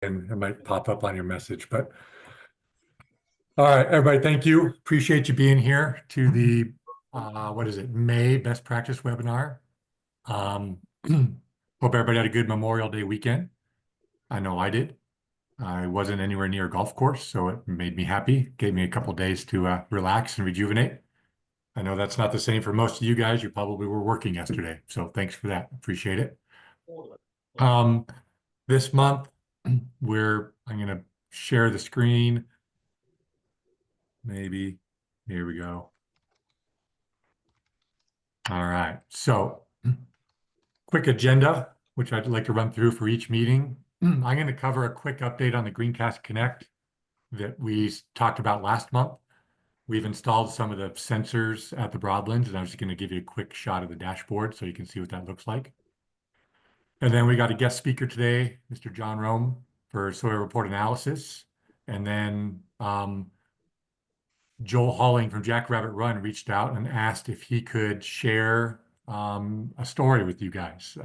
and it might pop up on your message. But all right, everybody, thank you. Appreciate you being here to the what is it, May Best Practice webinar. Um, hope everybody had a good Memorial Day weekend. I know I did. I wasn't anywhere near a golf course, so it made me happy. Gave me a couple days to relax and rejuvenate. I know that's not the same for most of you guys. You probably were working yesterday, so thanks for that. Appreciate it. Um, this month, I'm going to share the screen. Maybe. Here we go. All right. So, quick agenda, which I'd like to run through for each meeting. I'm going to cover a quick update on the Greencast Connect that we talked about last month. We've installed some of the sensors at the Broadlands, and I'm just going to give you a quick shot of the dashboard so you can see what that looks like. And then we got a guest speaker today, Mr. John Rome, for soil report analysis. And then Joel Halling from Jackrabbit Run reached out and asked if he could share a story with you guys,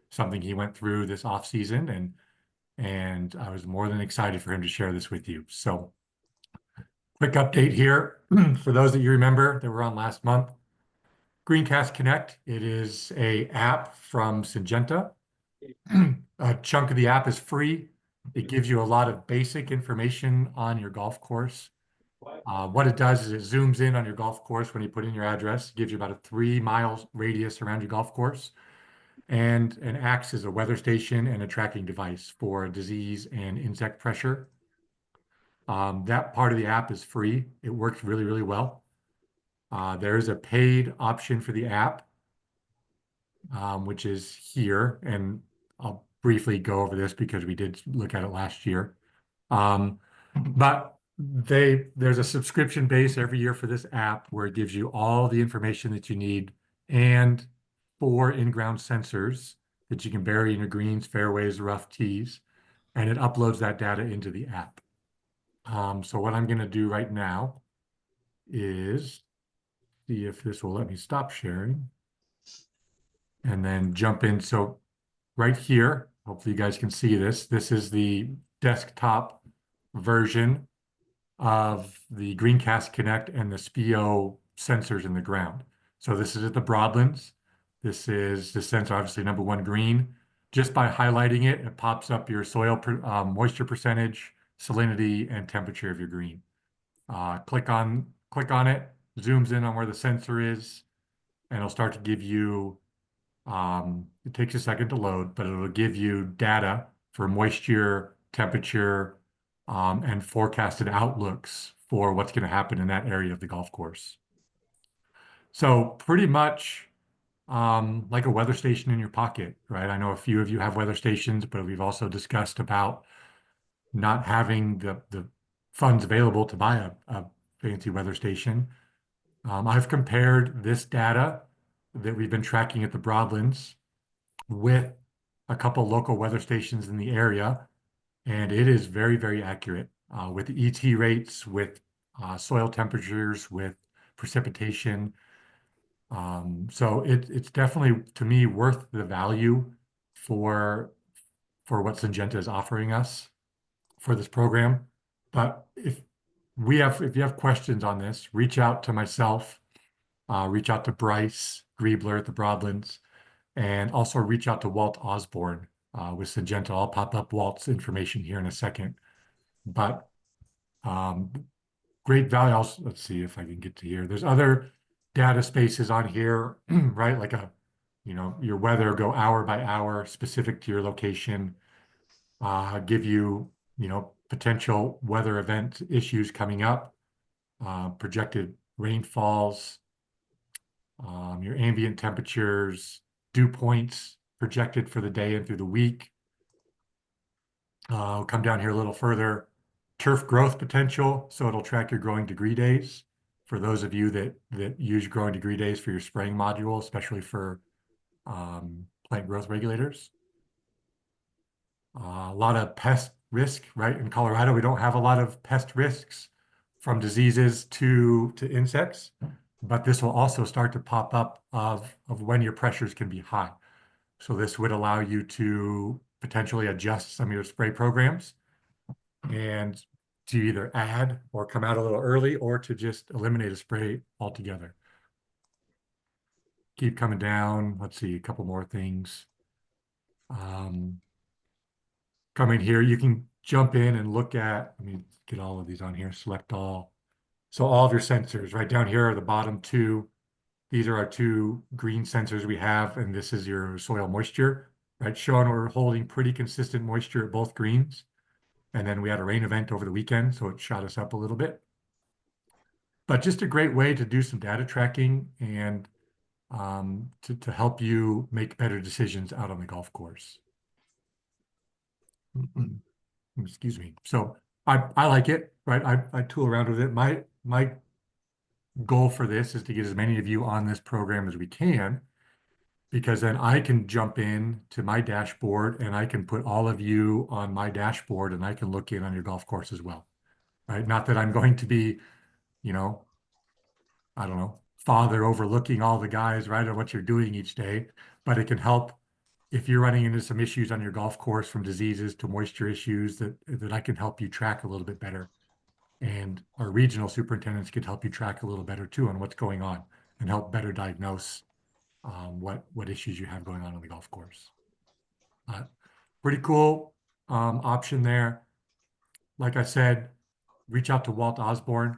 something he went through this off season, and I was more than excited for him to share this with you. So, quick update here for those that you remember that were on last month. Greencast Connect, it is a app from Syngenta. A chunk of the app is free. It gives you a lot of basic information on your golf course. What it does is it zooms in on your golf course when you put in your address, gives you about a 3 mile radius around your golf course, and acts as a weather station and a tracking device for disease and insect pressure. That part of the app is free. It works really, really well. There's a paid option for the app, which is here, and I'll briefly go over this because we did look at it last year. But there's a subscription base every year for this app where it gives you all the information that you need and 4 in-ground sensors that you can bury in your greens, fairways, rough tees, and it uploads that data into the app. So what I'm going to do right now is see if this will let me stop sharing and then jump in. So right here, hopefully you guys can see this. This is the desktop version of the Greencast Connect and the SPIO sensors in the ground. So this is at the Broadlands. This is the sensor, obviously #1 green. Just by highlighting it, it pops up your soil moisture percentage, salinity, and temperature of your green. Click on it, zooms in on where the sensor is, and it'll start to give you, it takes a second to load, but it'll give you data for moisture, temperature, and forecasted outlooks for what's going to happen in that area of the golf course. So pretty much like a weather station in your pocket, right? I know a few of you have weather stations, but we've also discussed about not having the funds available to buy a fancy weather station. I've compared this data that we've been tracking at the Broadlands with a couple local weather stations in the area, and it is very, very accurate with the ET rates, with soil temperatures, with precipitation. So it's definitely, to me, worth the value for what Syngenta is offering us for this program. But if you have questions on this, reach out to myself, reach out to Bryce Griebler at the Broadlands, and also reach out to Walt Osborne with Syngenta. I'll pop up Walt's information here in a second. But um, great value. Let's see if I can get to here. There's other data spaces on here, right? Like your weather, go hour by hour, specific to your location, give you, potential weather event issues coming up, projected rainfalls, your ambient temperatures, dew points projected for the day and through the week. I'll come down here a little further. Turf growth potential, so it'll track your growing degree days. For those of you that use growing degree days for your spraying module, especially for plant growth regulators. A lot of pest risk, right? In Colorado, we don't have a lot of pest risks from diseases to insects, but this will also start to pop up of when your pressures can be high. So this would allow you to potentially adjust some of your spray programs and to either add or come out a little early or to just eliminate a spray altogether. Keep coming down. Let's see, a couple more things. Coming here, you can jump in and look at, let me get all of these on here, select all. So all of your sensors right down here are the bottom two. These are our two green sensors we have, and this is your soil moisture, right? Showing we're holding pretty consistent moisture at both greens. And then we had a rain event over the weekend, so it shot us up a little bit. But just a great way to do some data tracking and to help you make better decisions out on the golf course. Excuse me. So I like it, right? I tool around with it. My goal for this is to get as many of you on this program as we can, because then I can jump in to my dashboard and I can put all of you on my dashboard and I can look in on your golf course as well, right? Not that I'm going to be, you know, I don't know, father overlooking all the guys, right, on what you're doing each day, but it can help if you're running into some issues on your golf course, from diseases to moisture issues, that I can help you track a little bit better. And our regional superintendents can help you track a little better too on what's going on and help better diagnose what issues you have going on the golf course. Pretty cool option there. Like I said, reach out to Walt Osborne.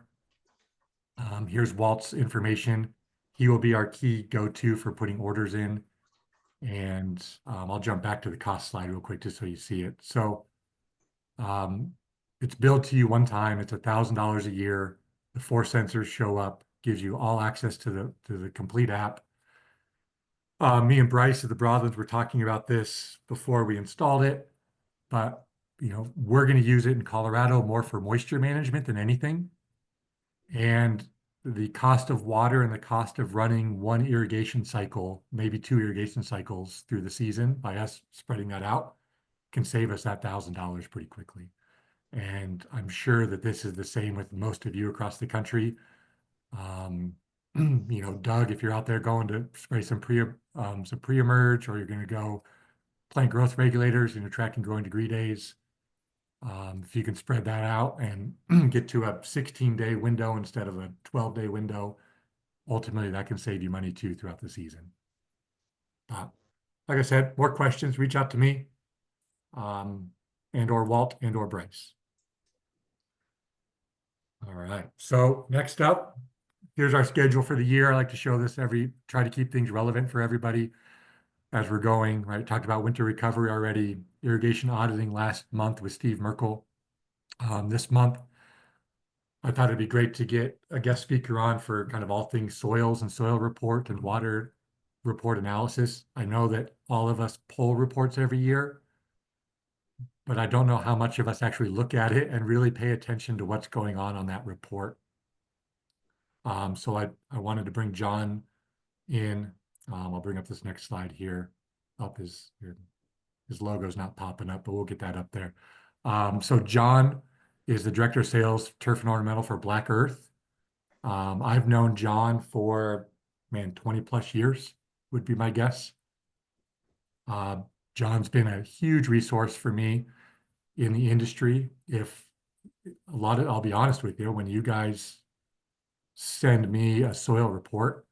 Here's Walt's information. He will be our key go-to for putting orders in. And I'll jump back to the cost slide real quick just so you see it. So it's billed to you one time. It's $1,000 a year. The 4 sensors show up, gives you all access to the complete app. Me and Bryce of the Broadlands were talking about this before we installed it, but we're going to use it in Colorado more for moisture management than anything. And the cost of water and the cost of running one irrigation cycle, maybe 2 irrigation cycles through the season by us spreading that out, can save us that $1,000 pretty quickly. And I'm sure that this is the same with most of you across the country. Doug, if you're out there going to spray some pre-emerge, or you're going to go plant growth regulators and you're tracking growing degree days, if you can spread that out and get to a 16-day window instead of a 12-day window, ultimately that can save you money too throughout the season. Like I said, more questions, reach out to me, and or Walt and or Bryce. All right, so next up, here's our schedule for the year. I like to show this try to keep things relevant for everybody as we're going, right? Talked about winter recovery already, irrigation auditing last month with Steve Merkel. This month, I thought it'd be great to get a guest speaker on for kind of all things soils and soil report and water report analysis. I know that all of us pull reports every year, but I don't know how much of us actually look at it and really pay attention to what's going on that report. So I wanted to bring John in. I'll bring up this next slide here. His logo's not popping up, but we'll get that up there. So John is the Director of Sales, Turf and Ornamental for Black Earth. I've known John for, 20 plus years would be my guess. John's been a huge resource for me in the industry. I'll be honest with you, when you guys send me a soil report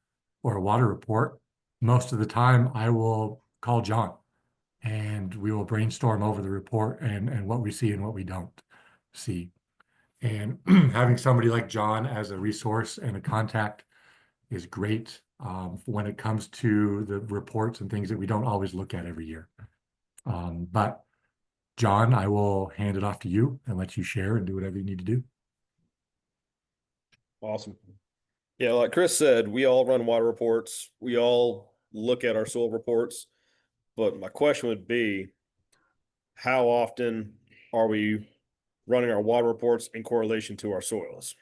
or a water report, most of the time I will call John and we will brainstorm over the report and what we see and what we don't see. And having somebody like John as a resource and a contact is great when it comes to the reports and things that we don't always look at every year. But John, I will hand it off to you and let you share and do whatever you need to do. Awesome. Yeah, like Chris said, we all run water reports. We all look at our soil reports. But my question would be, how often are we running our water reports in correlation to our soils?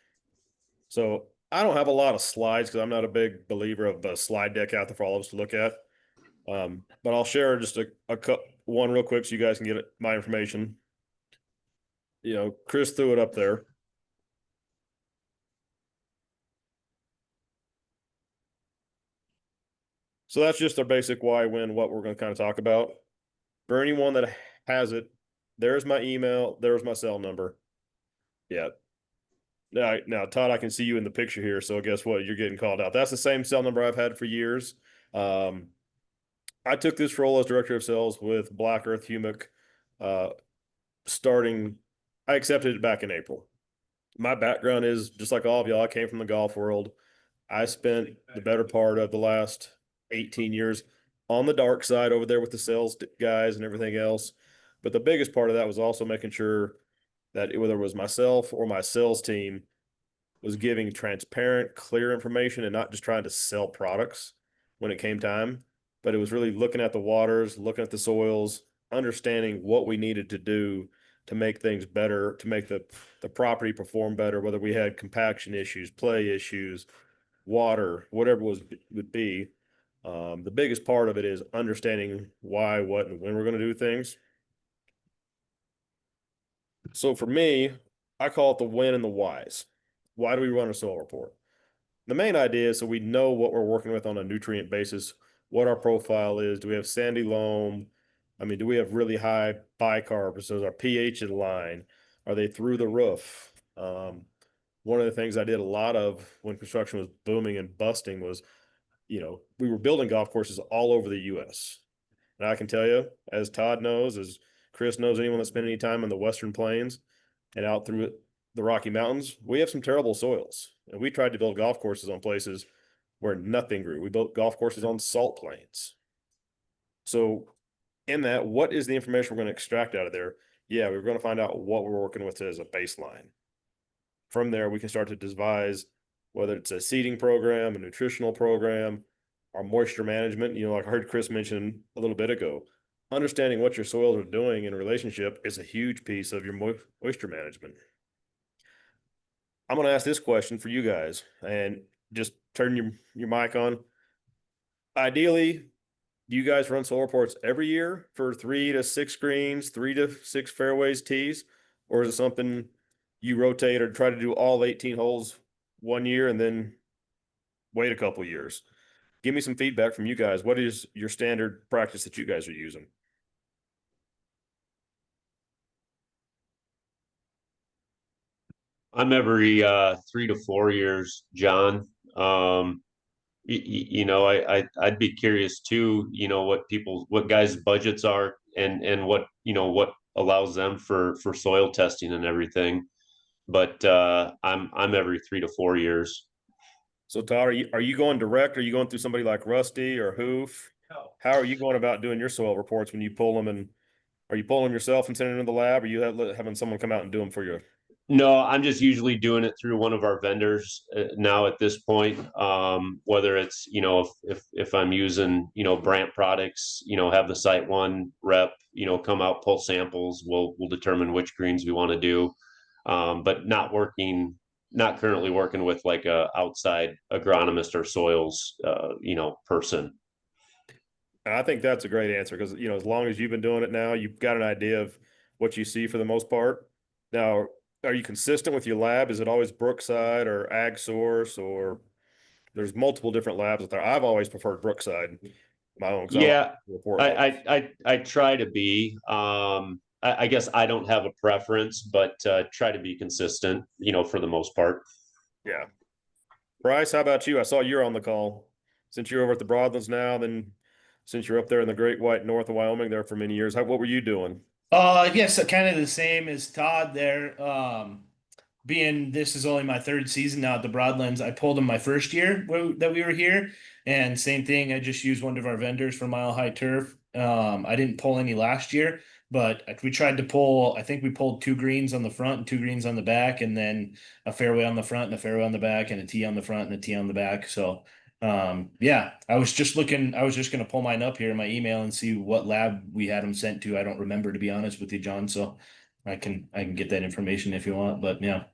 So I don't have a lot of slides because I'm not a big believer of the slide deck out there for all of us to look at. But I'll share just one real quick so you guys can get my information. Chris threw it up there. So that's just our basic why, when, what we're going to kind of talk about. For anyone that has it. There's my email. There's my cell number. Yeah. Now, Todd, I can see you in the picture here. So guess what? You're getting called out. That's the same cell number I've had for years. Um, I took this role as director of sales with Black Earth Humic, uh, starting. I accepted it back in April. My background is just like all of y'all. I came from the golf world. I spent the better part of the last 18 years on the dark side over there with the sales guys and everything else. But the biggest part of that was also making sure that whether it was myself or my sales team was giving transparent, clear information and not just trying to sell products when it came time, but it was really looking at the waters, looking at the soils, understanding what we needed to do to make things better, to make the property perform better, whether we had compaction issues, play issues, water, whatever it was would be. The biggest part of it is understanding why, what, and when we're going to do things. So for me, I call it the when and the whys. Why do we run a soil report? The main idea is so we know what we're working with on a nutrient basis, what our profile is. Do we have sandy loam? I mean, do we have really high bicarb? So is our pH in line? Are they through the roof? One of the things I did a lot of when construction was booming and busting was, we were building golf courses all over the US. And I can tell you, as Todd knows, as Chris knows, anyone that spent any time in the Western Plains and out through the Rocky Mountains, we have some terrible soils. And we tried to build golf courses on places where nothing grew. We built golf courses on salt plains. So, in that, what is the information we're going to extract out of there? Yeah, we're going to find out what we're working with as a baseline. From there, we can start to devise whether it's a seeding program, a nutritional program, our moisture management. Like I heard Chris mention a little bit ago, understanding what your soils are doing in a relationship is a huge piece of your moisture management. I'm going to ask this question for you guys and just turn your mic on. Ideally, do you guys run soil reports every year for 3 to 6 greens, 3 to 6 fairways, tees, or is it something you rotate or try to do all 18 holes one year and then wait a couple years? Give me some feedback from you guys. What is your standard practice that you guys are using? I'm every 3 to 4 years, John. I'd be curious too, what guys' budgets are and what allows them for soil testing and everything. But I'm every 3 to 4 years. So Todd, are you going direct? Or are you going through somebody like Rusty or Hoof? How are you going about doing your soil reports when you pull them? And are you pulling them yourself and sending them to the lab? Or are you having someone come out and do them for you? No, I'm just usually doing it through one of our vendors now at this point. Whether it's if I'm using Brant products, have the site one rep come out, pull samples. We'll determine which greens we want to do, but not currently working with like a outside agronomist or soils person. And I think that's a great answer because as long as you've been doing it now, you've got an idea of what you see for the most part. Now, are you consistent with your lab? Is it always Brookside or Ag Source, or there's multiple different labs out there? I've always preferred Brookside, my own, because I like Yeah, the report. I try to be. I guess I don't have a preference, but try to be consistent, for the most part. Yeah. Bryce, how about you? I saw you're on the call. Since you're over at the Broadlands now, then since you're up there in the Great White North of Wyoming there for many years, what were you doing? Yes, kind of the same as Todd there. Being this is only my third season now at the Broadlands, I pulled them my first year that we were here, and same thing. I just used one of our vendors for Mile High Turf. I didn't pull any last year, but we tried to pull. I think we pulled 2 greens on the front and 2 greens on the back, and then a fairway on the front and a fairway on the back, and a tee on the front and a tee on the back. So, yeah, I was just looking. I was just gonna pull mine up here in my email and see what lab we had them sent to. I don't remember, to be honest with you, John. So I can get that information if you want, but yeah.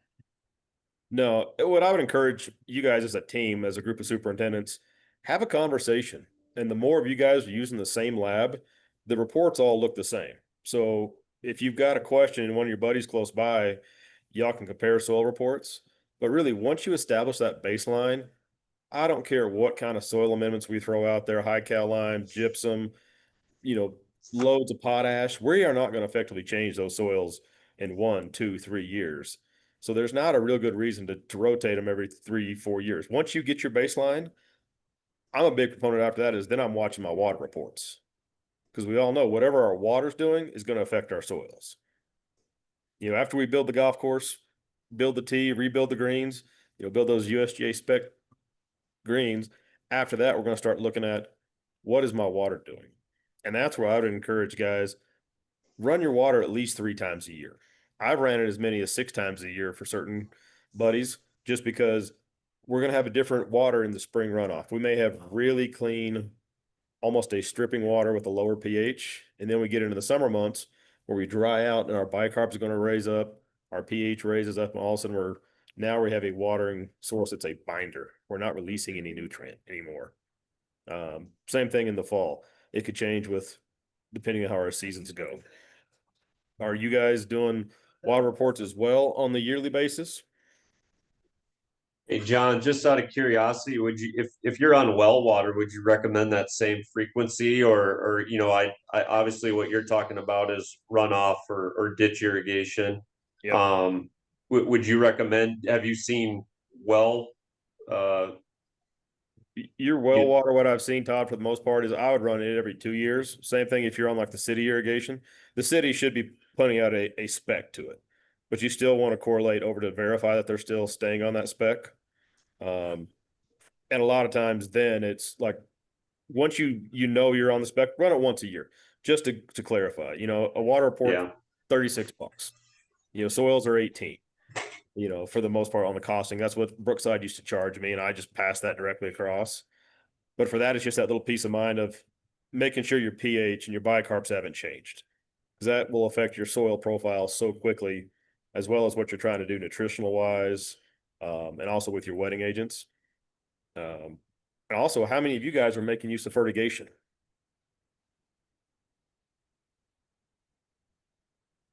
No, what I would encourage you guys as a team, as a group of superintendents, have a conversation. And the more of you guys are using the same lab, the reports all look the same. So if you've got a question and one of your buddies close by, y'all can compare soil reports. But really, once you establish that baseline, I don't care what kind of soil amendments we throw out there, high cal lime, gypsum, loads of potash, we are not going to effectively change those soils in 1, 2, 3 years. So there's not a real good reason to rotate them every 3, 4 years. Once you get your baseline, I'm a big proponent after that is then I'm watching my water reports. Because we all know whatever our water's doing is going to affect our soils. You know, after we build the golf course, build the tee, rebuild the greens, build those USGA spec greens. After that, we're going to start looking at what is my water doing? And that's where I would encourage guys, run your water at least 3 times a year. I've ran it as many as 6 times a year for certain buddies, just because we're going to have a different water in the spring runoff. We may have really clean, almost a stripping water with a lower pH. And then we get into the summer months where we dry out and our bicarb is going to raise up, our pH raises up, and all of a sudden we have a watering source that's a binder. We're not releasing any nutrient anymore. Same thing in the fall. It could change depending on how our seasons go. Are you guys doing water reports as well on the yearly basis? Hey, John, just out of curiosity, would you, if you're on well water, would you recommend that same frequency, or I obviously what you're talking about is runoff or ditch irrigation. Yep. Would you recommend? Have you seen well? Your well water, what I've seen, Todd, for the most part, is I would run it every 2 years. Same thing if you're on like the city irrigation. The city should be putting out a spec to it, but you still want to correlate over to verify that they're still staying on that spec. And a lot of times then it's like once you're on the spec, run it once a year just to clarify. A water report, Yeah. $36. Soils are 18. For the most part on the costing. That's what Brookside used to charge me, and I just passed that directly across. But for that, it's just that little peace of mind of making sure your pH and your bicarbs haven't changed, because that will affect your soil profile so quickly, as well as what you're trying to do nutritional wise, and also with your wetting agents. And also, how many of you guys are making use of fertigation?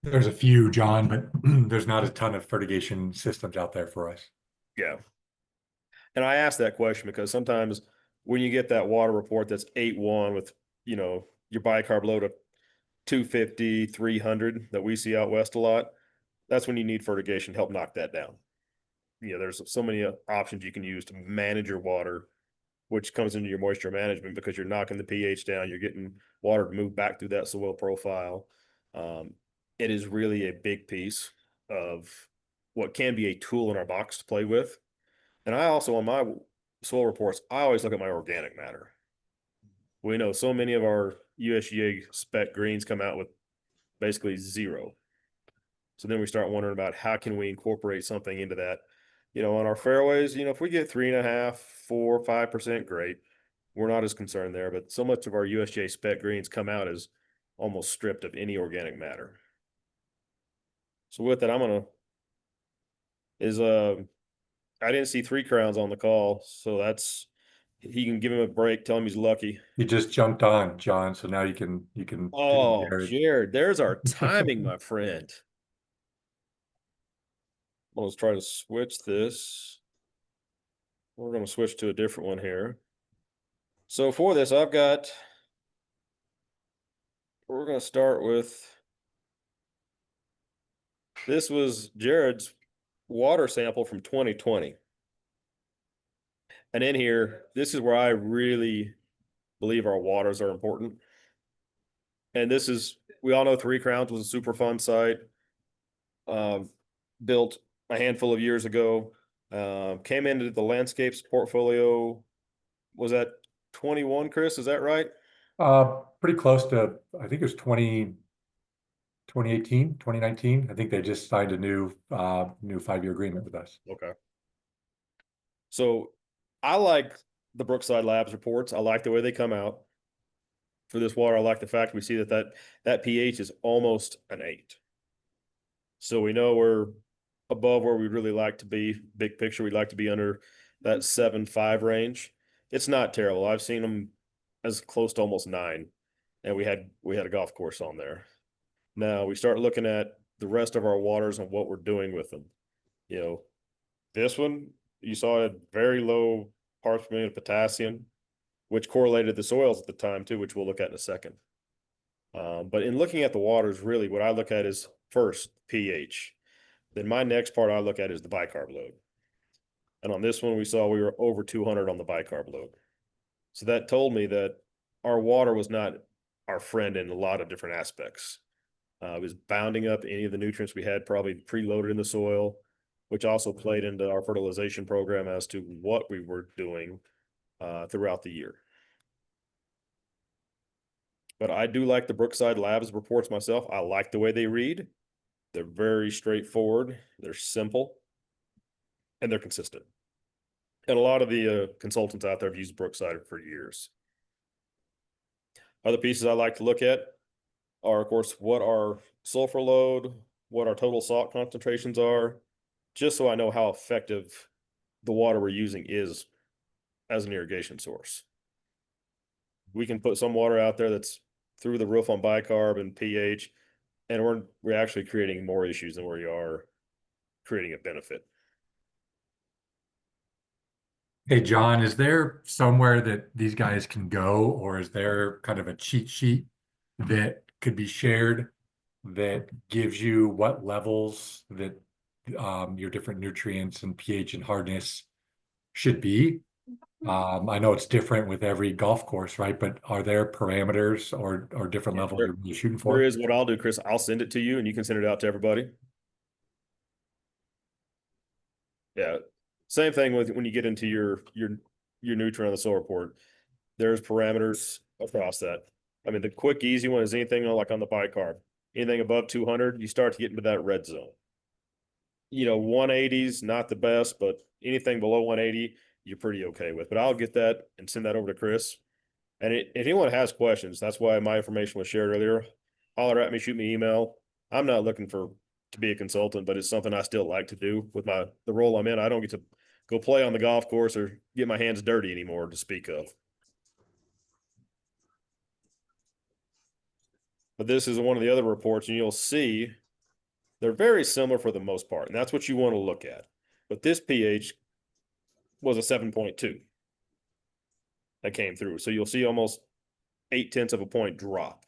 There's a few, John, but there's not a ton of fertigation systems out there for us. Yeah. And I asked that question because sometimes when you get that water report that's 8-1 with, your bicarb load of 250, 300 that we see out west a lot, that's when you need fertigation to help knock that down. There's so many options you can use to manage your water, which comes into your moisture management because you're knocking the pH down, you're getting water to move back through that soil profile. It is really a big piece of what can be a tool in our box to play with. And I also, on my soil reports, I always look at my organic matter. We know so many of our USGA spec greens come out with basically 0. So then we start wondering about how can we incorporate something into that. On our fairways, if we get 3.5, 4, 5%, great. We're not as concerned there, but so much of our USGA spec greens come out as almost stripped of any organic matter. So with that, I didn't see 3 Crowns on the call, so he can give him a break, tell him he's lucky. He just jumped on, John, so now you can Oh, Jared. Jared, there's our timing, my friend. Let's try to switch this. We're going to switch to a different one here. So for this, we're going to start with, this was Jared's water sample from 2020. And in here, this is where I really believe our waters are important. And we all know 3 Crowns was a super fun site. Built a handful of years ago. Came into the landscapes portfolio. Was that 21, Chris? Is that right? Pretty close to, I think it was 2018, 2019. I think they just signed a new 5-year agreement with us. Okay. So I like the Brookside Labs reports. I like the way they come out. For this water, I like the fact we see that pH is almost an 8. So we know we're above where we'd really like to be. Big picture, we'd like to be under that 7.5 range. It's not terrible. I've seen them as close to almost 9, and we had a golf course on there. Now we start looking at the rest of our waters and what we're doing with them. This one you saw had very low parts per million of potassium, which correlated the soils at the time too, which we'll look at in a second. But in looking at the waters, really what I look at is first pH. Then my next part I look at is the bicarb load. And on this one, we saw we were over 200 on the bicarb load. So that told me that our water was not our friend in a lot of different aspects. It was bounding up any of the nutrients we had probably preloaded in the soil, which also played into our fertilization program as to what we were doing throughout the year. But I do like the Brookside Labs reports myself. I like the way they read. They're very straightforward. They're simple, and they're consistent. And a lot of the consultants out there have used Brookside for years. Other pieces I like to look at are, of course, what our sulfur load, what our total salt concentrations are, just so I know how effective the water we're using is as an irrigation source. We can put some water out there that's through the roof on bicarb and pH, and we're actually creating more issues than we are creating a benefit. Hey, John, is there somewhere that these guys can go, or is there kind of a cheat sheet that could be shared that gives you what levels that your different nutrients and pH and hardness should be? I know it's different with every golf course, right? But are there parameters or different levels you're really shooting There for? is. What I'll do, Chris, I'll send it to you and you can send it out to everybody. Yeah. Same thing with when you get into your nutrient on the soil report. There's parameters across that. I mean, the quick, easy one is anything like on the bicarb. Anything above 200, you start to get into that red zone. 180's not the best, but anything below 180, you're pretty okay with. But I'll get that and send that over to Chris. And if anyone has questions, that's why my information was shared earlier. Holler at me, shoot me email. I'm not looking to be a consultant, but it's something I still like to do with the role I'm in. I don't get to go play on the golf course or get my hands dirty anymore to speak of. But this is one of the other reports, and you'll see they're very similar for the most part, and that's what you want to look at. But this pH was a 7.2 that came through. So you'll see almost 0.8 of a point drop.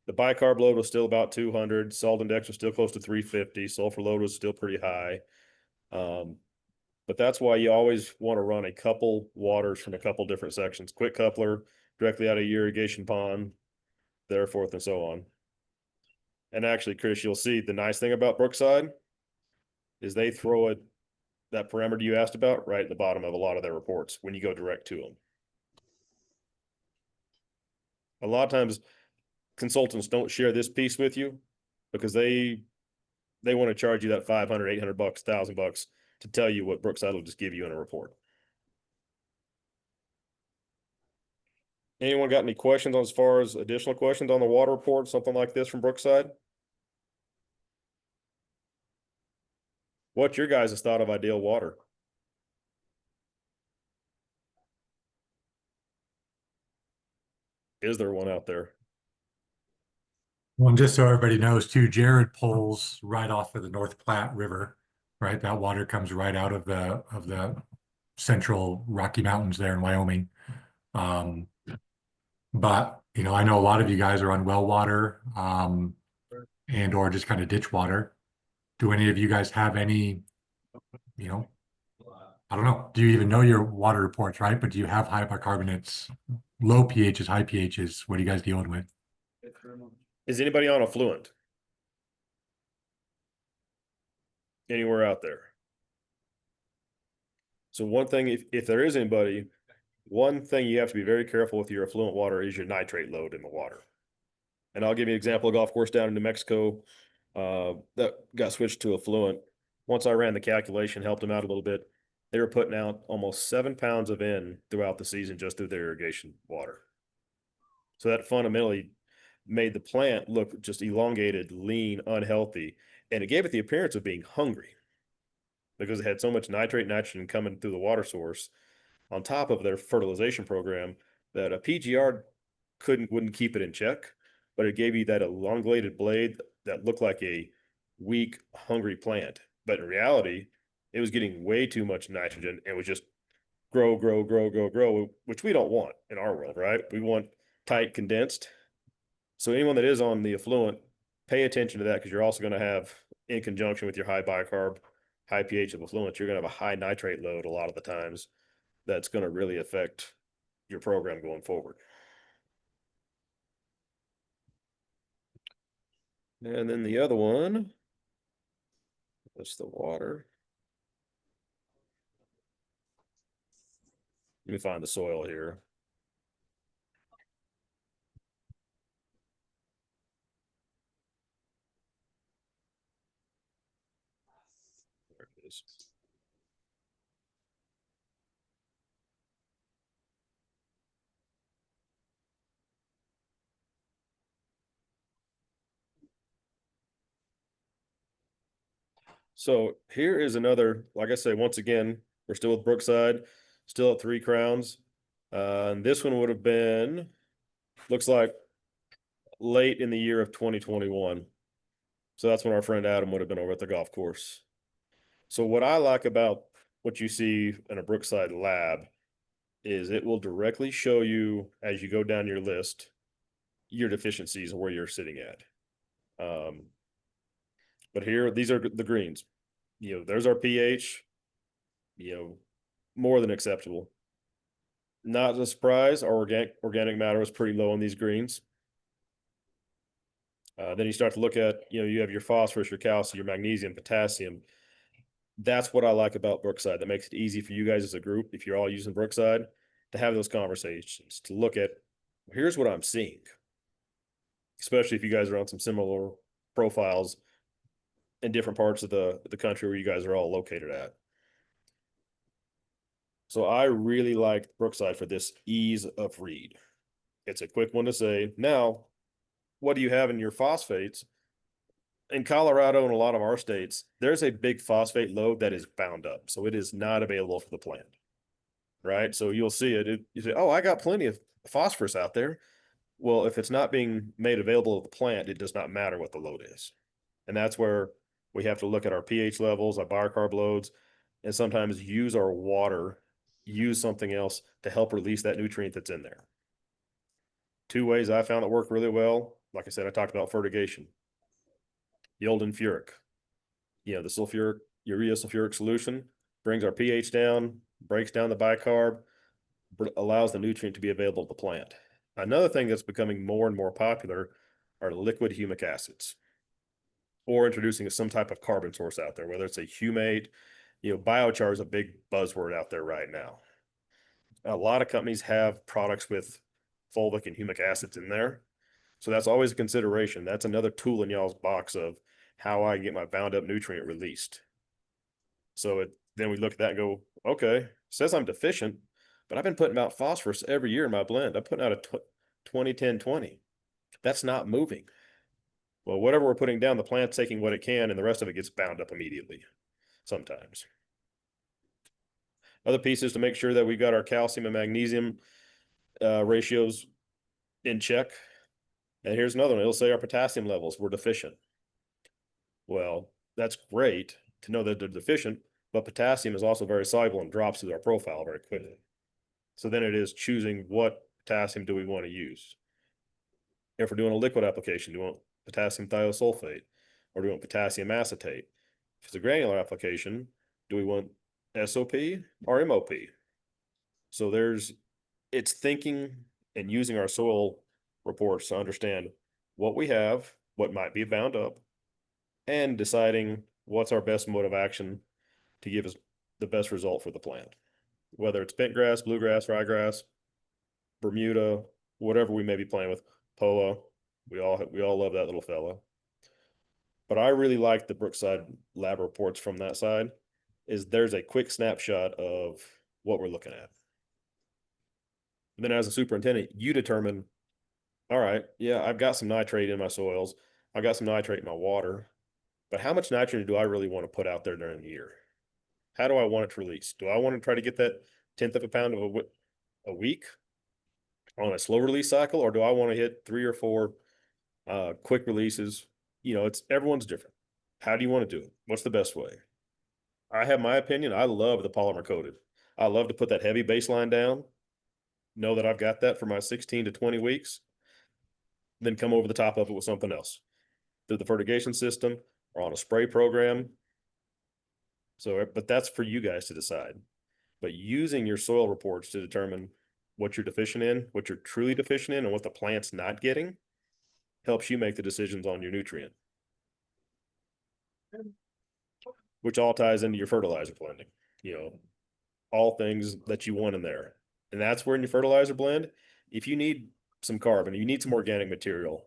The bicarb load was still about 200. Salt index was still close to 350. Sulfur load was still pretty high. But that's why you always want to run a couple waters from a couple different sections. Quick coupler directly out of your irrigation pond, therefore and so on. And actually, Chris, you'll see the nice thing about Brookside is they throw it, that parameter you asked about, right at the bottom of a lot of their reports when you go direct to them. A lot of times consultants don't share this piece with you because they want to charge you that 500, 800 bucks, $1,000 to tell you what Brookside will just give you in a report. Anyone got any questions as far as additional questions on the water report, something like this from Brookside? What's your guys' thought of ideal water? Is there one out there? Well, and just so everybody knows too, Jared pulls right off of the North Platte River, right? That water comes right out of the central Rocky Mountains there in Wyoming. But I know a lot of you guys are on well water, and or just kind of ditch water. Do any of you guys have any, I don't know. Do you even know your water reports, right? But do you have high bicarbonates, low pHs, high pHs? What are you guys dealing with? Is anybody on affluent? Anywhere out there? So one thing, if there is anybody, one thing you have to be very careful with your affluent water is your nitrate load in the water. And I'll give you an example, a golf course down in New Mexico that got switched to affluent. Once I ran the calculation, helped them out a little bit, they were putting out almost 7 pounds of N throughout the season just through their irrigation water. So that fundamentally made the plant look just elongated, lean, unhealthy, and it gave it the appearance of being hungry because it had so much nitrogen coming through the water source on top of their fertilization program that a PGR wouldn't keep it in check, but it gave you that elongated blade that looked like a weak, hungry plant. But in reality, it was getting way too much nitrogen and was just grow, grow, grow, grow, grow, which we don't want in our world, right? We want tight, condensed. So anyone that is on the effluent, pay attention to that, because you're also going to have, in conjunction with your high bicarb, high pH of effluent, you're going to have a high nitrate load a lot of the times. That's going to really affect your program going forward. And then the other one, that's the water. Let me find the soil here. There it is. So here is another, like I say, once again, we're still with Brookside, still at 3 Crowns. And this one would have been, looks like late in the year of 2021. So that's when our friend Adam would have been over at the golf course. So what I like about what you see in a Brookside lab is it will directly show you, as you go down your list, your deficiencies and where you're sitting at. But here, these are the greens. There's our pH, more than acceptable. Not a surprise, our organic matter was pretty low on these greens. Then you start to look at, you have your phosphorus, your calcium, your magnesium, potassium. That's what I like about Brookside. That makes it easy for you guys as a group, if you're all using Brookside, to have those conversations, to look at, here's what I'm seeing. Especially if you guys are on some similar profiles in different parts of the country where you guys are all located at. So I really like Brookside for this ease of read. It's a quick one to say. Now, what do you have in your phosphates? In Colorado and a lot of our states, there's a big phosphate load that is bound up. So it is not available for the plant, right? So you'll see it. You say, oh, I got plenty of phosphorus out there. Well, if it's not being made available to the plant, it does not matter what the load is. And that's where we have to look at our pH levels, our bicarb loads, and sometimes use our water, use something else to help release that nutrient that's in there. 2 ways I found that work really well. Like I said, I talked about fertigation. Yield and furic. The sulfuric, urea sulfuric solution brings our pH down, breaks down the bicarb, allows the nutrient to be available to the plant. Another thing that's becoming more and more popular are liquid humic acids, or introducing some type of carbon source out there, whether it's a humate. Biochar is a big buzzword out there right now. A lot of companies have products with fulvic and humic acids in there. So that's always a consideration. That's another tool in y'all's box of how I get my bound up nutrient released. So then we look at that and go, okay, it says I'm deficient, but I've been putting out phosphorus every year in my blend. I'm putting out a 20-10-20. That's not moving. Well, whatever we're putting down, the plant's taking what it can, and the rest of it gets bound up immediately sometimes. Other pieces to make sure that we've got our calcium and magnesium ratios in check. And here's another one. It'll say our potassium levels were deficient. Well, that's great to know that they're deficient, but potassium is also very soluble and drops through our profile very quickly. So then it is choosing what potassium do we want to use. If we're doing a liquid application, do we want potassium thiosulfate, or do we want potassium acetate? If it's a granular application, do we want SOP or MOP? So it's thinking and using our soil reports to understand what we have, what might be bound up, and deciding what's our best mode of action to give us the best result for the plant. Whether it's bentgrass, bluegrass, ryegrass, Bermuda, whatever we may be playing with, POA, we all love that little fella. But I really like the Brookside lab reports from that side. There's a quick snapshot of what we're looking at. And then as a superintendent, you determine, all right, yeah, I've got some nitrate in my soils. I've got some nitrate in my water, but how much nitrogen do I really want to put out there during the year? How do I want it to release? Do I want to try to get that 1/10 of a pound of a week on a slow release cycle, or do I want to hit 3 or 4 quick releases? Everyone's different. How do you want to do it? What's the best way? I have my opinion. I love the polymer coated. I love to put that heavy baseline down, know that I've got that for my 16 to 20 weeks. then come over the top of it with something else through the fertigation system or on a spray program. So, but that's for you guys to decide. But using your soil reports to determine what you're deficient in, what you're truly deficient in, and what the plant's not getting helps you make the decisions on your nutrient, which all ties into your fertilizer blending, all things that you want in there. And that's where in your fertilizer blend, if you need some carbon, you need some organic material,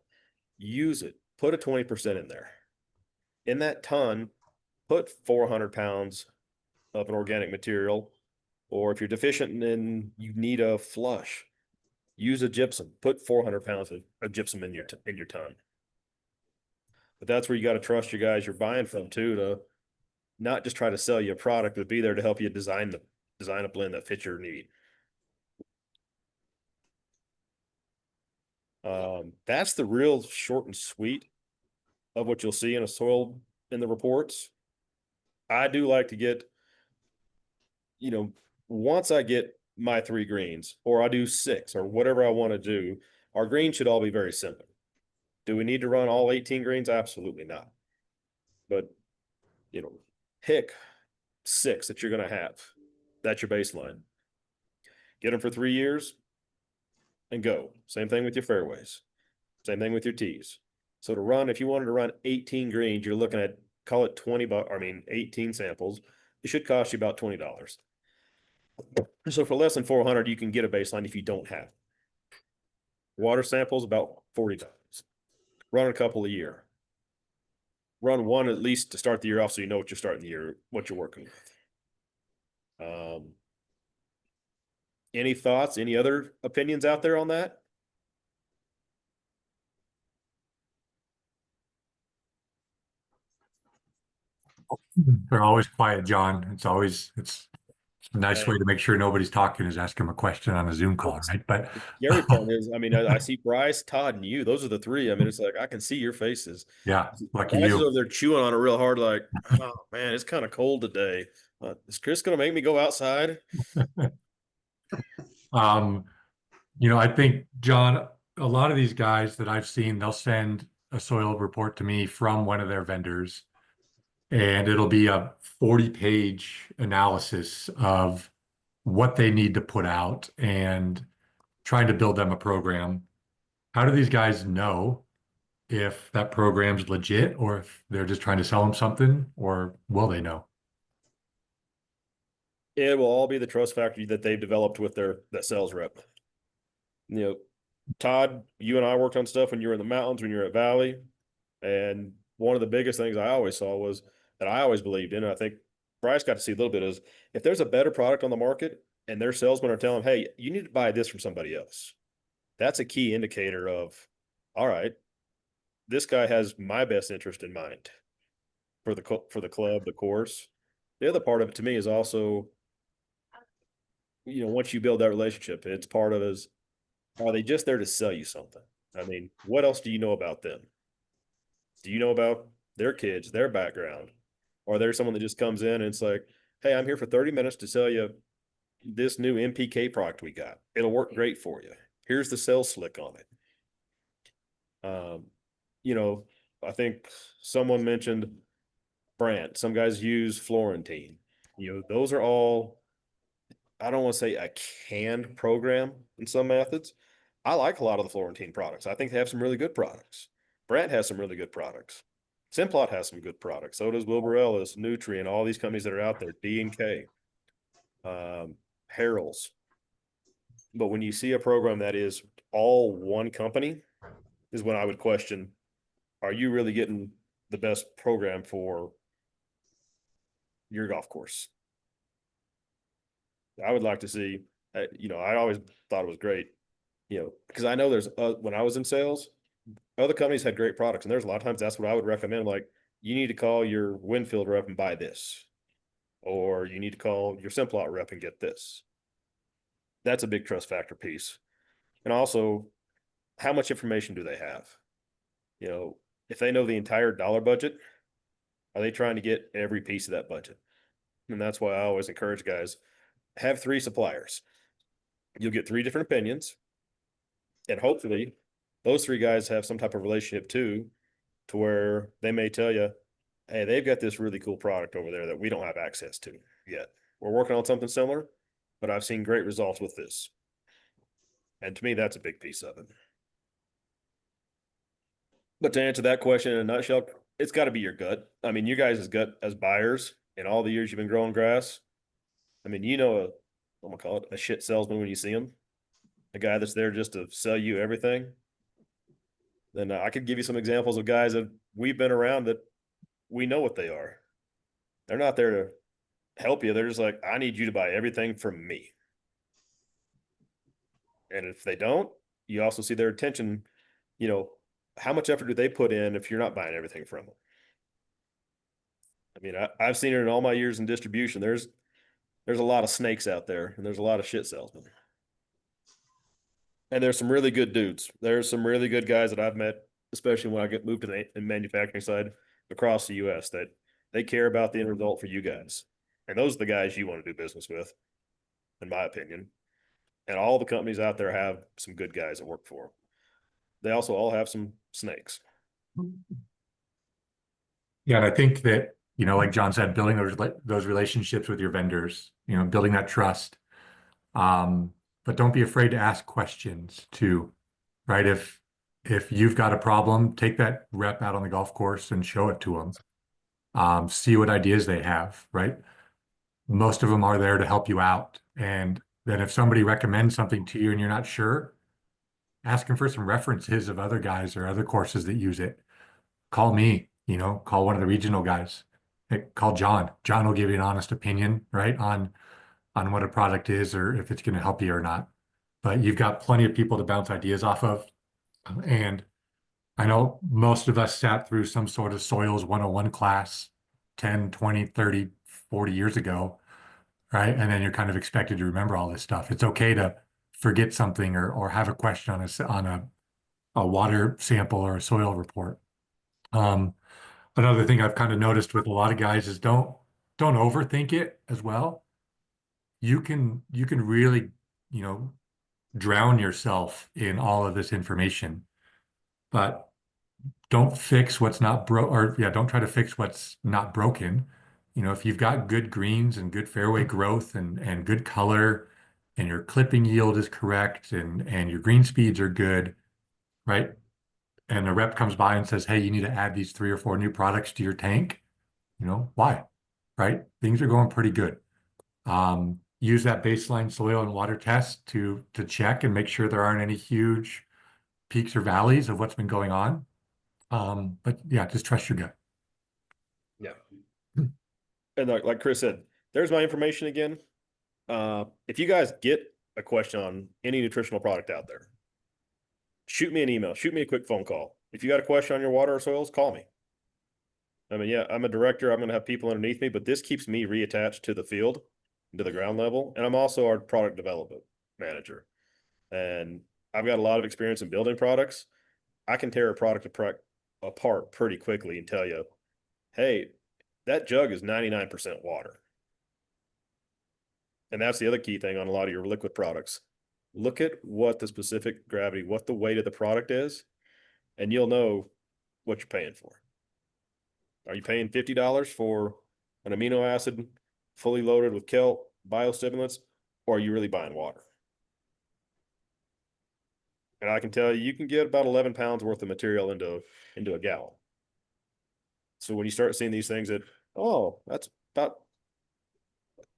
use it. Put a 20% in there. In that ton, put 400 pounds of an organic material. Or if you're deficient and you need a flush, use a gypsum. Put 400 pounds of gypsum in your ton. But that's where you got to trust your guys you're buying from too, to not just try to sell you a product, but be there to help you design a blend that fits your need. That's the real short and sweet of what you'll see in the reports. I do like to get, once I get my 3 greens, or I do 6 or whatever I want to do, our greens should all be very simple. Do we need to run all 18 greens? Absolutely not. But, pick 6 that you're going to have. That's your baseline. Get them for 3 years and go. Same thing with your fairways. Same thing with your tees. So to run, if you wanted to run 18 greens, you're looking at, call it 18 samples. It should cost you about $20. So for less than 400, you can get a baseline if you don't have. Water samples about $40. Run a couple a year. Run one at least to start the year off, so you know what you're starting the year, what you're working with. Any thoughts? Any other opinions out there on that? They're always quiet, John. It's a nice way to make sure nobody's talking is ask him a question on a Zoom call, right? But Scary part is, I see Bryce, Todd, and you. Those are the 3. It's like I can see your faces. yeah, lucky Bryce is you. over there chewing on it real hard, like, oh man, it's kind of cold today. Is Chris gonna make me go outside? Um, I think, John, a lot of these guys that I've seen, they'll send a soil report to me from one of their vendors, and it'll be a 40-page analysis of what they need to put out and trying to build them a program. How do these guys know if that program's legit or if they're just trying to sell them something, or will they know? It will all be the trust factor that they've developed with that sales rep. Todd, you and I worked on stuff when you were in the mountains, when you were at Valley. And one of the biggest things I always saw was that I always believed in, and I think Bryce got to see a little bit, is if there's a better product on the market and their salesmen are telling them, hey, you need to buy this from somebody else. That's a key indicator of, all right, this guy has my best interest in mind for the club, the course. The other part of it to me is also, once you build that relationship, it's part of is, are they just there to sell you something? What else do you know about them? Do you know about their kids, their background? Or there's someone that just comes in and it's like, hey, I'm here for 30 minutes to sell you this new MPK product we got. It'll work great for you. Here's the sales slick on it. I think someone mentioned Brant. Some guys use Florentine. Those are all, I don't want to say a canned program in some methods. I like a lot of the Florentine products. I think they have some really good products. Brant has some really good products. Simplot has some good products. So does Wilbur Ellis, Nutrient, all these companies that are out there, D&K, Harrell's. But when you see a program that is all one company, is when I would question, are you really getting the best program for your golf course? I would like to see, I always thought it was great, because I know there's, when I was in sales, other companies had great products, and there's a lot of times that's what I would recommend. Like, you need to call your Winfield rep and buy this, or you need to call your Simplot rep and get this. That's a big trust factor piece. And also, how much information do they have? If they know the entire dollar budget, are they trying to get every piece of that budget? And that's why I always encourage guys, have 3 suppliers. You'll get 3 different opinions, and hopefully those three guys have some type of relationship too, to where they may tell you, hey, they've got this really cool product over there that we don't have access to yet. We're working on something similar, but I've seen great results with this. And to me, that's a big piece of it. But to answer that question in a nutshell, it's got to be your gut. I mean, you guys' gut as buyers in all the years you've been growing grass. I mean, I'm gonna call it a shit salesman when you see him, a guy that's there just to sell you everything. Then I could give you some examples of guys that we've been around that we know what they are. They're not there to help you. They're just like, I need you to buy everything from me. And if they don't, you also see their attention, how much effort do they put in if you're not buying everything from them? I mean, I've seen it in all my years in distribution. There's a lot of snakes out there, and there's a lot of shit salesmen. And there's some really good dudes. There's some really good guys that I've met, especially when I get moved to the manufacturing side across the U.S. that they care about the end result for you guys. And those are the guys you want to do business with, in my opinion. And all the companies out there have some good guys that work for them. They also all have some snakes. Yeah, and I think that, like John said, building those relationships with your vendors, building that trust. But don't be afraid to ask questions too, right? If you've got a problem, take that rep out on the golf course and show it to them. See what ideas they have, right? Most of them are there to help you out. And then if somebody recommends something to you and you're not sure, ask them for some references of other guys or other courses that use it. Call me, call one of the regional guys. Hey, call John. John will give you an honest opinion, right, on what a product is or if it's going to help you or not. But you've got plenty of people to bounce ideas off of. And I know most of us sat through some sort of soils 101 class 10, 20, 30, 40 years ago, right? And then you're kind of expected to remember all this stuff. It's okay to forget something or have a question on a water sample or a soil report. Another thing I've kind of noticed with a lot of guys is don't overthink it as well. You can really, drown yourself in all of this information, but don't fix what's not don't try to fix what's not broken. If you've got good greens and good fairway growth and good color and your clipping yield is correct and your green speeds are good, right? And a rep comes by and says, hey, you need to add these 3 or 4 new products to your tank, why? Right? Things are going pretty good. Use that baseline soil and water test to check and make sure there aren't any huge peaks or valleys of what's been going on. But yeah, just trust your gut. Yeah. And like Chris said, there's my information again. If you guys get a question on any nutritional product out there, shoot me an email, shoot me a quick phone call. If you got a question on your water or soils, call me. I mean, yeah, I'm a director. I'm going to have people underneath me, but this keeps me reattached to the field, to the ground level. And I'm also our product development manager. And I've got a lot of experience in building products. I can tear a product apart pretty quickly and tell you, hey, that jug is 99% water. And that's the other key thing on a lot of your liquid products. Look at what the specific gravity, what the weight of the product is, and you'll know what you're paying for. Are you paying $50 for an amino acid fully loaded with kelp, biostimulants, or are you really buying water? And I can tell you, you can get about 11 pounds worth of material into a gallon. So when you start seeing these things that, oh, that's about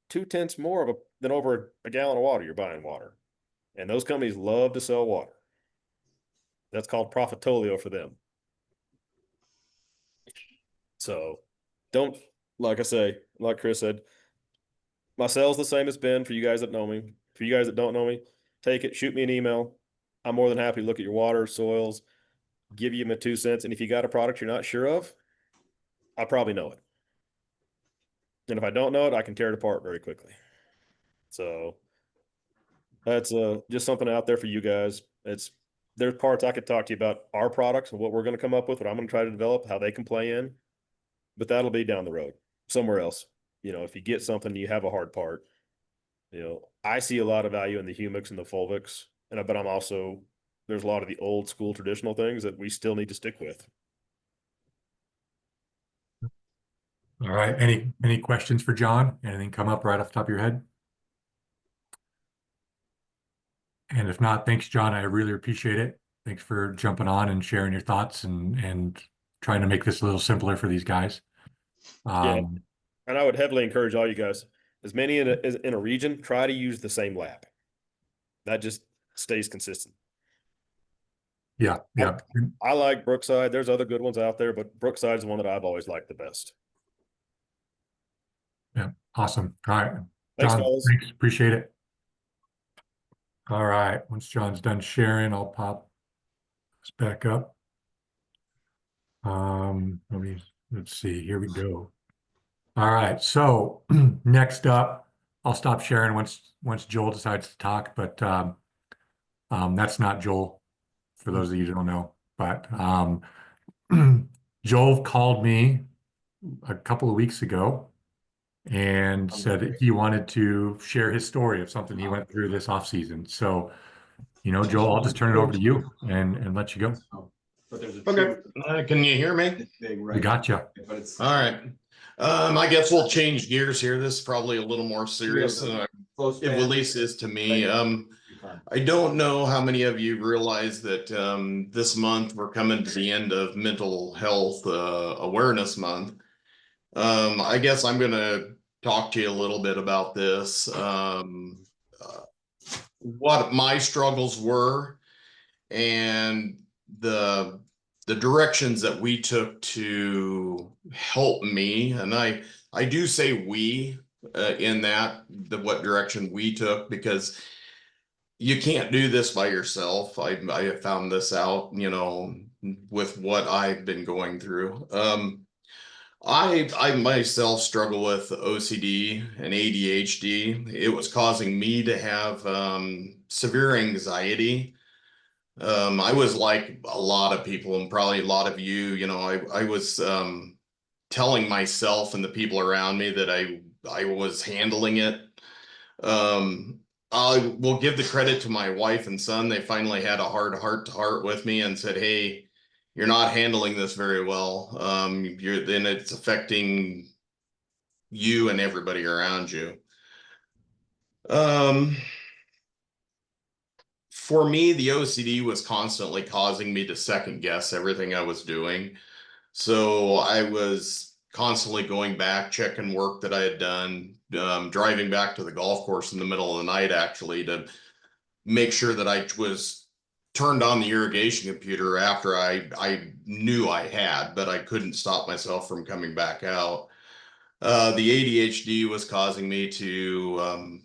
0.2 more than over a gallon of water, you're buying water. And those companies love to sell water. That's called profitolio for them. So don't, like I say, like Chris said, my sales the same as Ben for you guys that know me. For you guys that don't know me, take it, shoot me an email. I'm more than happy to look at your water, soils, give you my 2 cents. And if you got a product you're not sure of, I probably know it. And if I don't know it, I can tear it apart very quickly. So that's just something out there for you guys. There's parts I could talk to you about our products and what we're going to come up with, what I'm going to try to develop, how they can play in, but that'll be down the road somewhere else. If you get something, you have a hard part, I see a lot of value in the humics and the fulvics, but I'm also, there's a lot of the old school traditional things that we still need to stick with. All right. Any questions for John? Anything come up right off the top of your head? And if not, thanks, John. I really appreciate it. Thanks for jumping on and sharing your thoughts and trying to make this a little simpler for these guys. Yeah. And I would heavily encourage all you guys, as many in a region, try to use the same lab. That just stays consistent. Yeah, yeah, I like Brookside. There's other good ones out there, but Brookside's the one that I've always liked the best. yeah. Awesome. All right, Thanks, John, fellas. thanks. Appreciate it. All right. Once John's done sharing, I'll pop this back up. Let's see. Here we go. All right. So next up, I'll stop sharing once Joel decides to talk, but that's not Joel, for those of you who don't know. But Joel called me a couple of weeks ago and said that he wanted to share his story of something he went through this off season. So, Joel, I'll just turn it over to you and let you go. Okay. Can you hear me? We got you. All right. I guess we'll change gears here. This is probably a little more serious than it at least is to me. I don't know how many of you realize that this month we're coming to the end of Mental Health Awareness Month. I guess I'm going to talk to you a little bit about this. What my struggles were and the directions that we took to help me, and I do say we in that what direction we took, because you can't do this by yourself. I have found this out, with what I've been going through. I myself struggle with OCD and ADHD. It was causing me to have severe anxiety. I was like a lot of people, and probably a lot of you, I was telling myself and the people around me that I was handling it. I will give the credit to my wife and son. They finally had a hard heart to heart with me and said, "Hey, you're not handling this very well. Then it's affecting you and everybody around you." For me, the OCD was constantly causing me to second guess everything I was doing. So I was constantly going back, checking work that I had done, driving back to the golf course in the middle of the night, actually, to make sure that I was turned on the irrigation computer after I knew I had, but I couldn't stop myself from coming back out. The ADHD was causing me to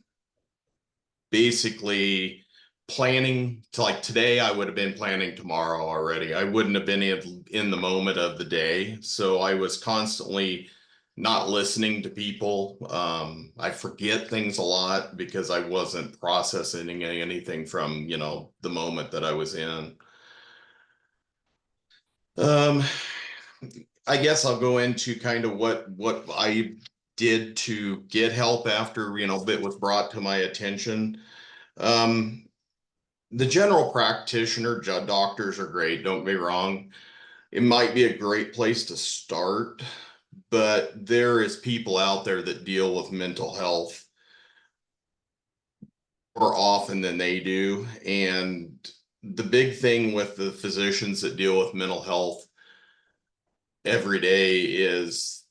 basically planning to, like, today I would have been planning tomorrow already. I wouldn't have been in the moment of the day. So I was constantly not listening to people. I forget things a lot because I wasn't processing anything from, the moment that I was in. I guess I'll go into kind of what I did to get help after, it was brought to my attention. The general practitioner, doctors are great, don't get me wrong. It might be a great place to start, but there is people out there that deal with mental health more often than they do. And the big thing with the physicians that deal with mental health every day is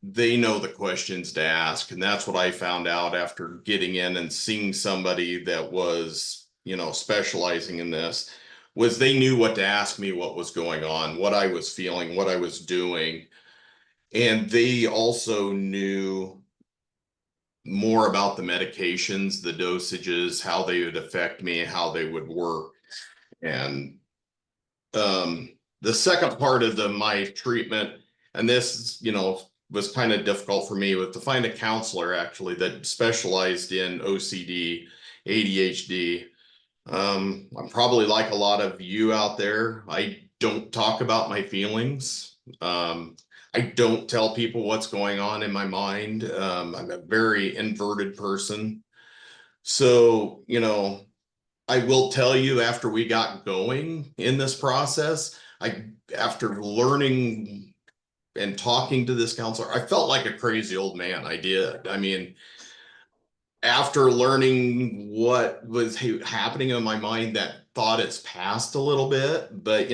they know the questions to ask. And that's what I found out after getting in and seeing somebody that was, specializing in this, was they knew what to ask me, what was going on, what I was feeling, what I was doing. And they also knew more about the medications, the dosages, how they would affect me, how they would work. And the second part of my treatment, and this, was kind of difficult for me, was to find a counselor actually that specialized in OCD, ADHD. I'm probably like a lot of you out there. I don't talk about my feelings. I don't tell people what's going on in my mind. I'm a very inverted person. So, I will tell you, after we got going in this process, after learning and talking to this counselor, I felt like a crazy old man. I did. I mean, after learning what was happening in my mind, that thought it's passed a little bit, but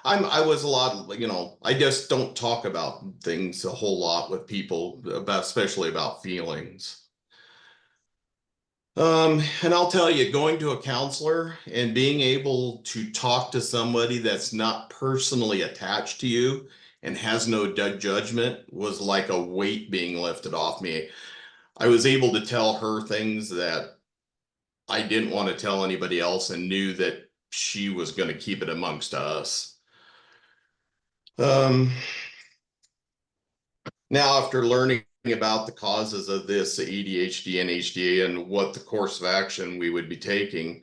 I was a lot, I just don't talk about things a whole lot with people about, especially about feelings. And I'll tell you, going to a counselor and being able to talk to somebody that's not personally attached to you and has no judgment was like a weight being lifted off me. I was able to tell her things that I didn't want to tell anybody else and knew that she was going to keep it amongst us. Um, Now, after learning about the causes of this ADHD and HDA and what the course of action we would be taking,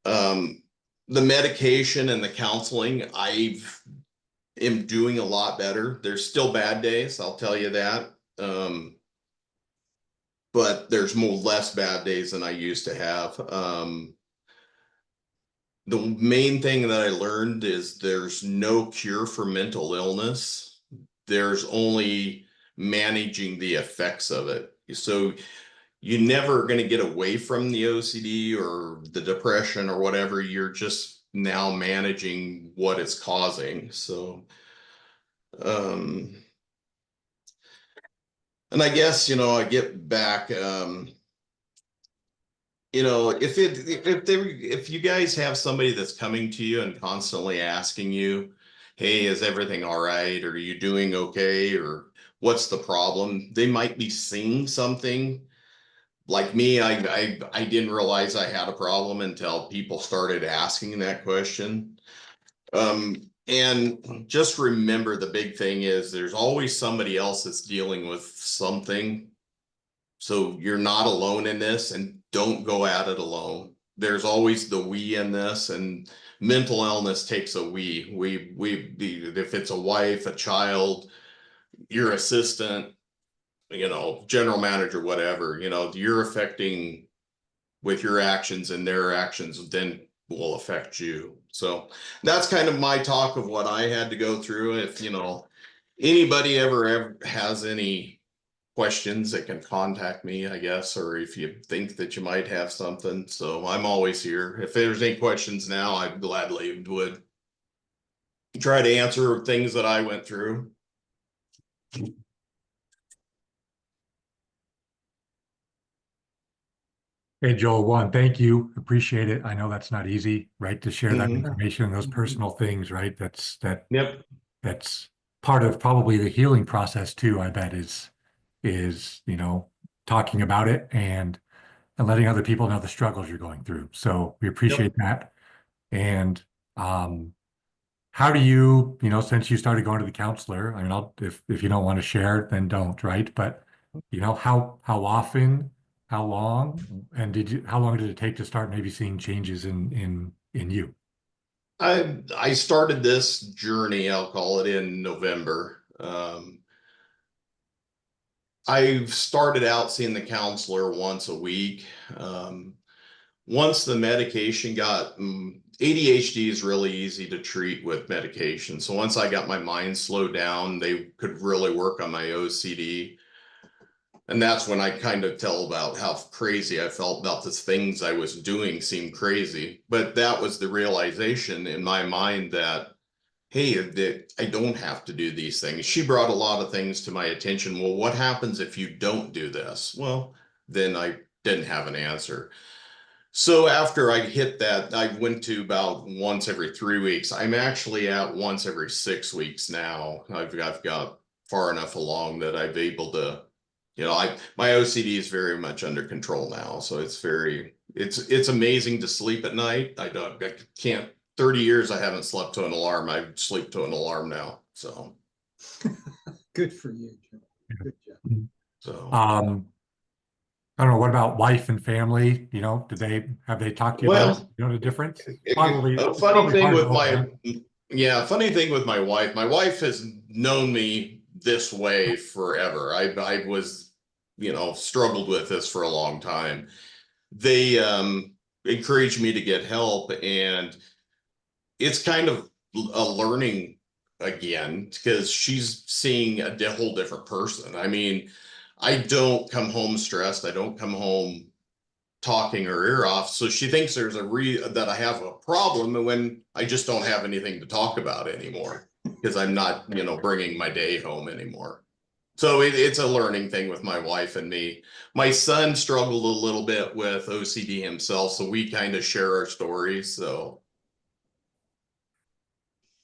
um, the medication and the counseling, I am doing a lot better. There's still bad days, I'll tell you that. But there's less bad days than I used to have. The main thing that I learned is there's no cure for mental illness. There's only managing the effects of it. So you're never going to get away from the OCD or the depression or whatever. You're just now managing what it's causing. So, and I guess, I get back, if you guys have somebody that's coming to you and constantly asking you, hey, is everything all right? Or are you doing okay? Or what's the problem? They might be seeing something. Like me, I didn't realize I had a problem until people started asking that question. And just remember, the big thing is there's always somebody else that's dealing with something. So you're not alone in this, and don't go at it alone. There's always the we in this, and mental illness takes a we. If it's a wife, a child, your assistant, general manager, whatever, you're affecting with your actions, and their actions then will affect you. So that's kind of my talk of what I had to go through. If, anybody ever has any questions, that can contact me, I guess, or if you think that you might have something. So I'm always here. If there's any questions now, I gladly would try to answer things that I went through. Hey, Joel, one, thank you. Appreciate it. I know that's not easy, right? To share that Mhm. information and those personal things, right? Yep. That's part of probably the healing process too, I bet is, talking about it and letting other people know the struggles you're going through. So we appreciate Yep. that. And how do you, since you started going to the counselor, I mean, if you don't want to share, then don't, right? But how often, how long, and how long did it take to start maybe seeing changes in you? I started this journey, I'll call it, in November. I started out seeing the counselor once a week. Once the medication got, ADHD is really easy to treat with medication. So once I got my mind slowed down, they could really work on my OCD. And that's when I kind of tell about how crazy I felt about the things I was doing seemed crazy. But that was the realization in my mind that, hey, that I don't have to do these things. She brought a lot of things to my attention. Well, what happens if you don't do this? Well, then I didn't have an answer. So after I hit that, I went to about once every 3 weeks. I'm actually at once every 6 weeks now. I've got far enough along that I've able to, my OCD is very much under control now. So it's amazing to sleep at night. I can't, 30 years I haven't slept to an alarm. I sleep to an alarm now. So, Good for you, Joe. Good job. so. I don't know, what about wife and family? Have they talked to you about, Well, the difference? a It's funny probably thing hard to with open up. funny thing with my wife has known me this way forever. I was, struggled with this for a long time. They, encouraged me to get help, and it's kind of a learning again because she's seeing a whole different person. I mean, I don't come home stressed. I don't come home talking her ear off. So she thinks there's that I have a problem, and when I just don't have anything to talk about anymore because I'm not, bringing my day home anymore. So it's a learning thing with my wife and me. My son struggled a little bit with OCD himself, so we kind of share our stories. So,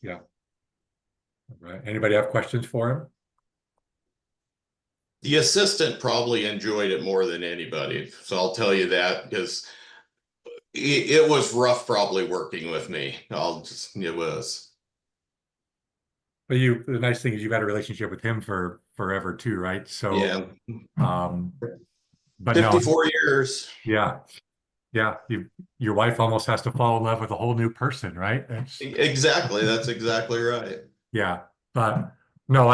Yeah. All right. Anybody have questions for him? the assistant probably enjoyed it more than anybody. So I'll tell you that because it was rough probably working with me. It was. But the nice thing is you've had a relationship with him for forever too, right? So, Yeah, but no, 54 years. yeah, yeah. Your wife almost has to fall in love with a whole new person, right? Exactly. That's exactly right. Yeah, but no,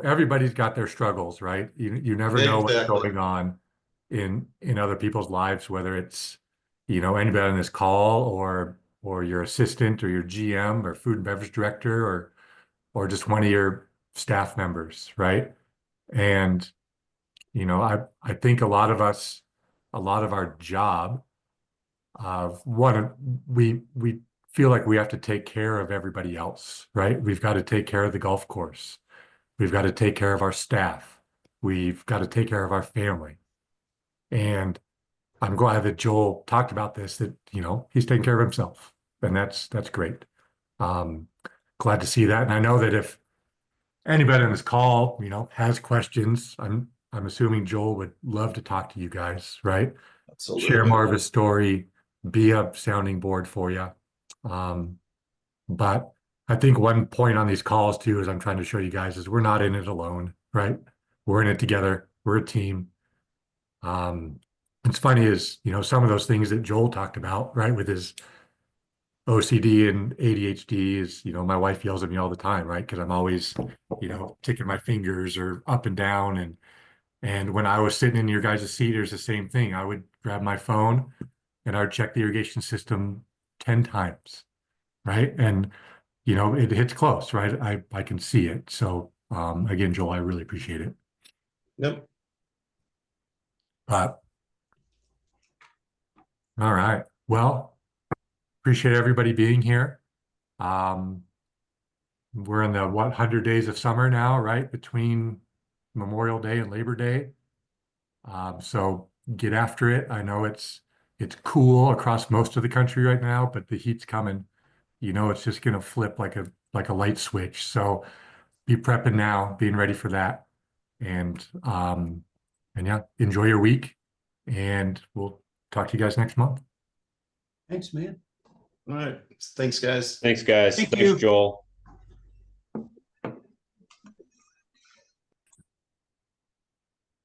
everybody's got their struggles, right? You never know what's Exactly. going on in other people's lives, whether it's, anybody on this call or your assistant or your GM or food and beverage director or just one of your staff members, right? And, I think a lot of us, a lot of our job of one, we feel like we have to take care of everybody else, right? We've got to take care of the golf course. We've got to take care of our staff. We've got to take care of our family. And I'm glad that Joel talked about this, that, he's taking care of himself. And that's great. Um, Glad to see that. And I know that if anybody on this call, has questions, I'm assuming Joel would love to talk to you guys, right? Share Absolutely. more of his story, be a sounding board for you. But I think one point on these calls too, is I'm trying to show you guys is we're not in it alone, right? We're in it together. We're a team. It's funny is, some of those things that Joel talked about, right, with his OCD and ADHD is, my wife yells at me all the time, right? Because I'm always, ticking my fingers or up and down. And when I was sitting in your guys' seat, there's the same thing. I would grab my phone and I would check the irrigation system 10 times, right? And it hits close, right? I can see it. So again, Joel, I really appreciate it. Yep. But all right. Well, appreciate everybody being here. We're in the 100 days of summer now, right? Between Memorial Day and Labor Day. So get after it. I know it's cool across most of the country right now, but the heat's coming. It's just gonna flip like a light switch. So be prepping now, being ready for that. And yeah, enjoy your week. And we'll talk to you guys next month. Thanks, man. All right. Thanks, guys. Thanks, guys. Thank Thanks, you. Joel.